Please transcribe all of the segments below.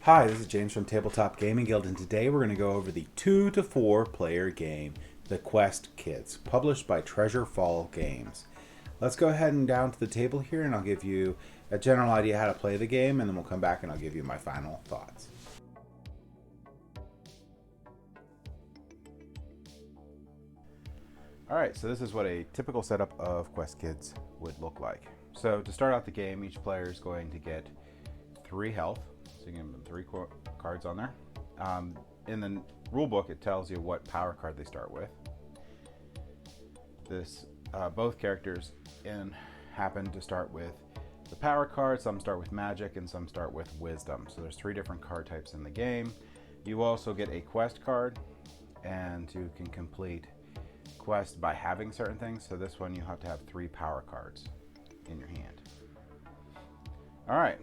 Hi, this is James from Tabletop Gaming Guild, and today we're going to go over the 2 to 4 player game, The Quest Kids, published by Treasure Fall Games. Let's go ahead and down to the table here, and I'll give you a general idea how to play the game, and then we'll come back and I'll give you my final thoughts. Alright, so this is what a typical setup of Quest Kids would look like. So to start out the game, each player is going to get 3 health. So you can give them 3 cards on there. In the rule book, it tells you what power card they start with. Both characters happen to start with the power card. Some start with magic and some start with wisdom. So there's 3 different card types in the game. You also get a quest card, and you can complete quests by having certain things. So this one you have to have 3 power cards in your hand. All right.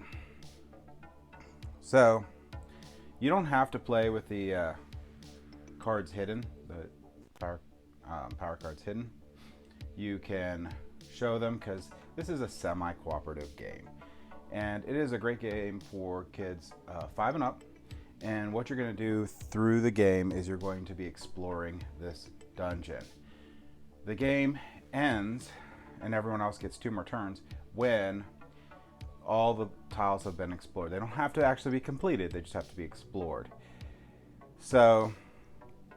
So you don't have to play with the cards hidden, the power cards hidden. You can show them because this is a semi-cooperative game. And it is a great game for kids 5 and up. And what you're going to do through the game is you're going to be exploring this dungeon. The game ends, and everyone else gets 2 more turns, when all the tiles have been explored. They don't have to actually be completed, they just have to be explored. So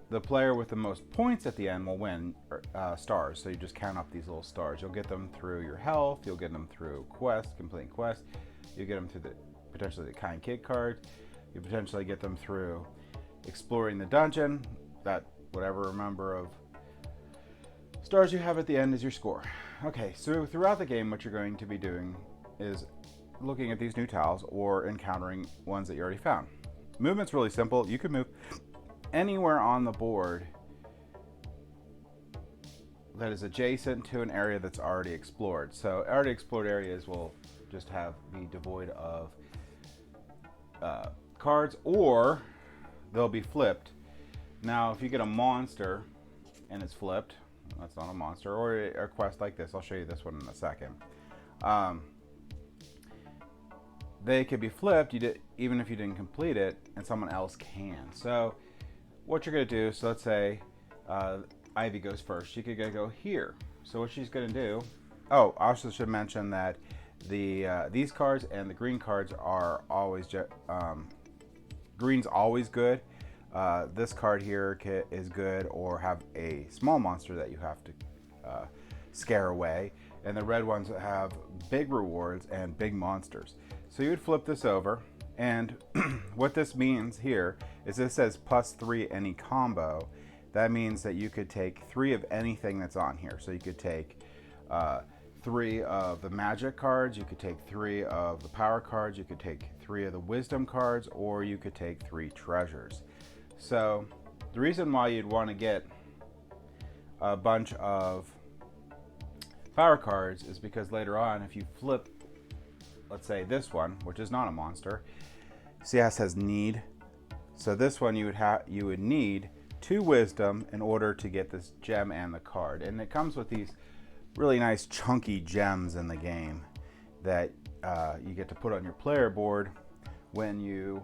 the player with the most points at the end will win stars. So you just count up these little stars. You'll get them through your health, you'll get them through completing quests, you get them through potentially the kind kid card, you potentially get them through exploring the dungeon. That whatever number of stars you have at the end is your score. Okay, so throughout the game what you're going to be doing is looking at these new tiles or encountering ones that you already found. Movement's really simple. You can move anywhere on the board that is adjacent to an area that's already explored. So already explored areas will just be devoid of cards, or they'll be flipped. Now if you get a monster and it's flipped, that's not a monster, or a quest like this, I'll show you this one in a second. They could be flipped even if you didn't complete it, and someone else can. So what you're going to do, so let's say Ivy goes first. She could go here. So what she's going to do, I also should mention that these cards and the green cards are always, green's always good. This card here is good, or have a small monster that you have to scare away. And the red ones have big rewards and big monsters. So you would flip this over, and what this means here is this says +3 any combo. That means that you could take 3 of anything that's on here. So you could take 3 of the magic cards, you could take 3 of the power cards, you could take 3 of the wisdom cards, or you could take 3 treasures. So the reason why you'd want to get a bunch of power cards is because later on, if you flip, let's say this one, which is not a monster, CS has need. So this one you would need 2 wisdom in order to get this gem and the card. And it comes with these really nice chunky gems in the game that you get to put on your player board when you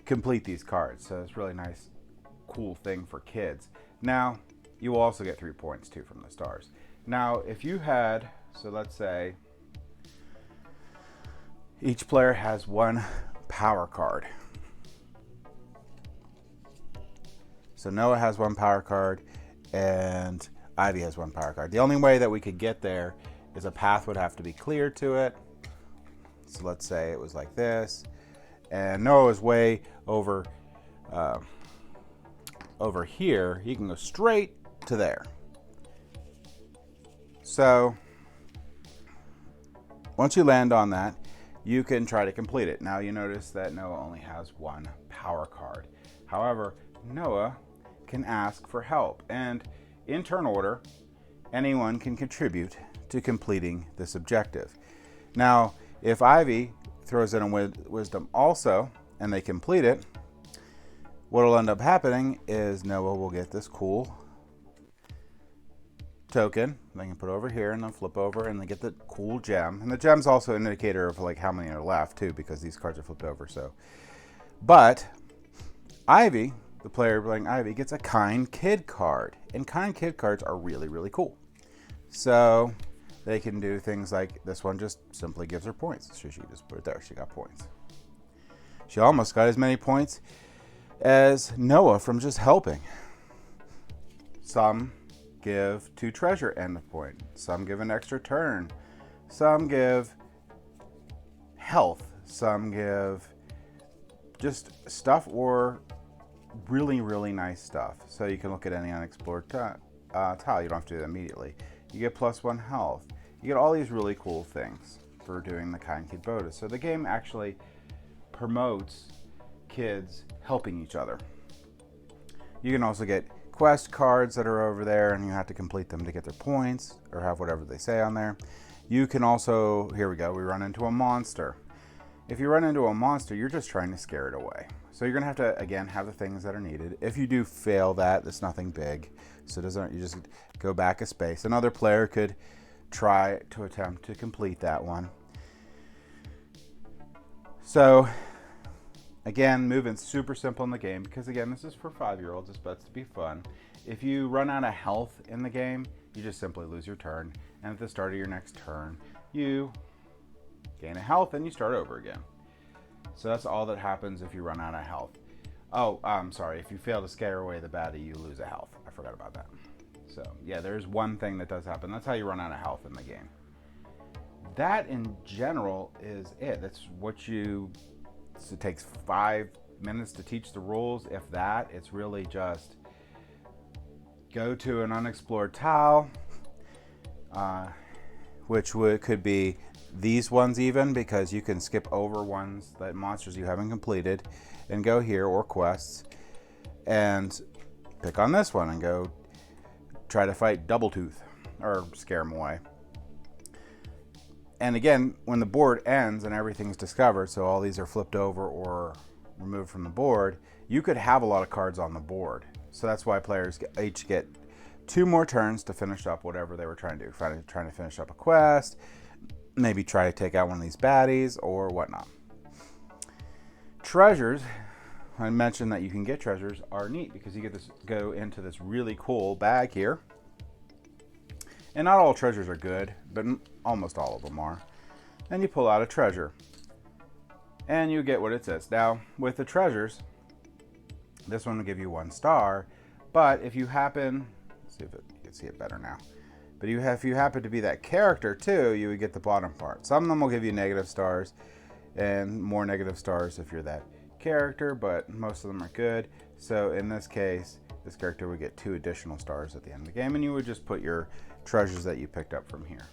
complete these cards. So it's a really nice, cool thing for kids. Now, you will also get 3 points too from the stars. Now, if you had, so let's say each player has 1 power card. So Noah has 1 power card and Ivy has 1 power card. The only way that we could get there is a path would have to be cleared to it. So let's say it was like this, and Noah is way over here. He can go straight to there. So once you land on that, you can try to complete it. Now you notice that Noah only has 1 power card. However, Noah can ask for help, and in turn order, anyone can contribute to completing this objective. Now, if Ivy throws in a wisdom also, and they complete it, what will end up happening is Noah will get this cool token. They can put over here and then flip over and they get the cool gem. And the gem's also an indicator of like how many are left too, because these cards are flipped over. So But Ivy, the player playing Ivy, gets a kind kid card. And kind kid cards are really, really cool. So they can do things like this one just simply gives her points. So she just put it there. She got points. She almost got as many points as Noah from just helping. Some give 2 treasure and a point. Some give an extra turn. Some give health. Some give just stuff or really, really nice stuff. So you can look at any unexplored tile. You don't have to do that immediately. You get +1 health. You get all these really cool things for doing the kind kid bonus. So the game actually promotes kids helping each other. You can also get quest cards that are over there, and you have to complete them to get their points or have whatever they say on there. You can also, here we go, we run into a monster. If you run into a monster, you're just trying to scare it away. So you're gonna have to, again, have the things that are needed. If you do fail that, it's nothing big. So you just go back a space. Another player could try to attempt to complete that one. So again, movement's super simple in the game because, again, this is for 5-year-olds. It's supposed to be fun. If you run out of health in the game, you just simply lose your turn. And at the start of your next turn, you gain a health and you start over again. So that's all that happens if you run out of health. Oh, I'm sorry. If you fail to scare away the baddie, you lose a health. I forgot about that. So yeah, there's one thing that does happen. That's how you run out of health in the game. That in general is it. That's what it takes 5 minutes to teach the rules. If that, it's really just go to an unexplored tile, which could be these ones even, because you can skip over ones that monsters you haven't completed and go here, or quests, and pick on this one and go try to fight Double Tooth or scare him away. And again, when the board ends and everything's discovered, so all these are flipped over or removed from the board, you could have a lot of cards on the board. So that's why players each get 2 more turns to finish up whatever they were trying to do. Trying to finish up a quest, maybe try to take out one of these baddies or whatnot. Treasures, I mentioned that you can get treasures, are neat because you get to go into this really cool bag here. And not all treasures are good, but almost all of them are. And you pull out a treasure. And you get what it says. Now, with the treasures, this one will give you 1 star. But if you happen, let's see if you can see it better now. But if you happen to be that character too, you would get the bottom part. Some of them will give you negative stars and more negative stars if you're that character, but most of them are good. So in this case, this character would get 2 additional stars at the end of the game, and you would just put your treasures that you picked up from here.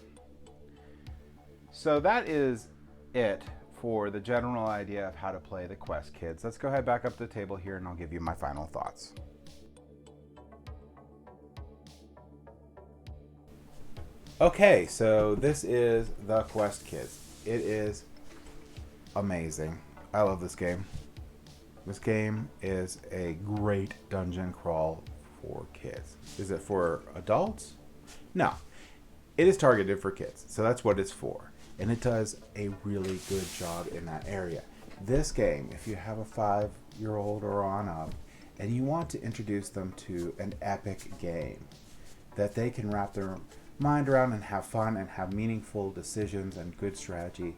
So that is it for the general idea of how to play the Quest Kids. Let's go ahead back up to the table here and I'll give you my final thoughts. Okay, so this is the Quest Kids. It is amazing. I love this game. This game is a great dungeon crawl for kids. Is it for adults? No. It is targeted for kids, so that's what it's for. And it does a really good job in that area. This game, if you have a 5-year-old or on up, and you want to introduce them to an epic game that they can wrap their mind around and have fun and have meaningful decisions and good strategy,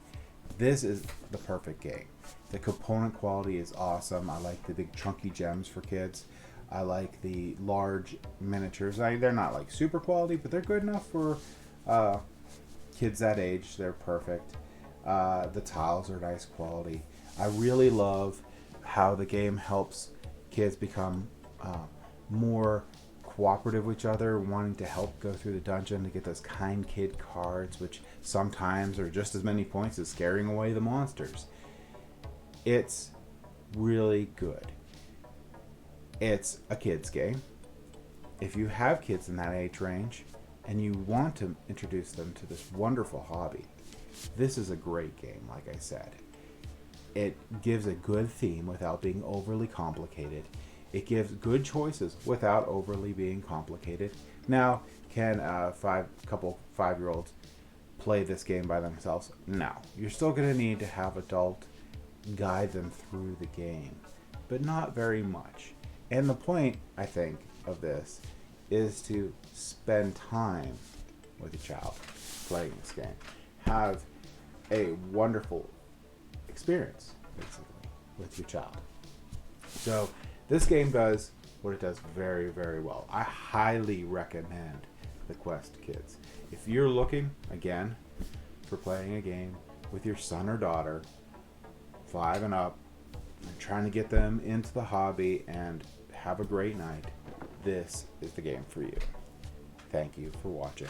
this is the perfect game. The component quality is awesome. I like the big chunky gems for kids. I like the large miniatures. They're not like super quality, but they're good enough for kids that age. They're perfect. The tiles are nice quality. I really love how the game helps kids become more cooperative with each other, wanting to help go through the dungeon to get those kind kid cards, which sometimes are just as many points as scaring away the monsters. It's really good. It's a kids game. If you have kids in that age range and you want to introduce them to this wonderful hobby, this is a great game, like I said. It gives a good theme without being overly complicated. It gives good choices without overly being complicated. Now, can a 5-year-olds play this game by themselves? No. You're still going to need to have adult guide them through the game, but not very much. And the point, I think, of this is to spend time with your child playing this game. Have a wonderful experience, basically, with your child. So this game does what it does very, very well. I highly recommend the Quest to kids. If you're looking, again, for playing a game with your son or daughter, 5 and up, and trying to get them into the hobby and have a great night, this is the game for you. Thank you for watching.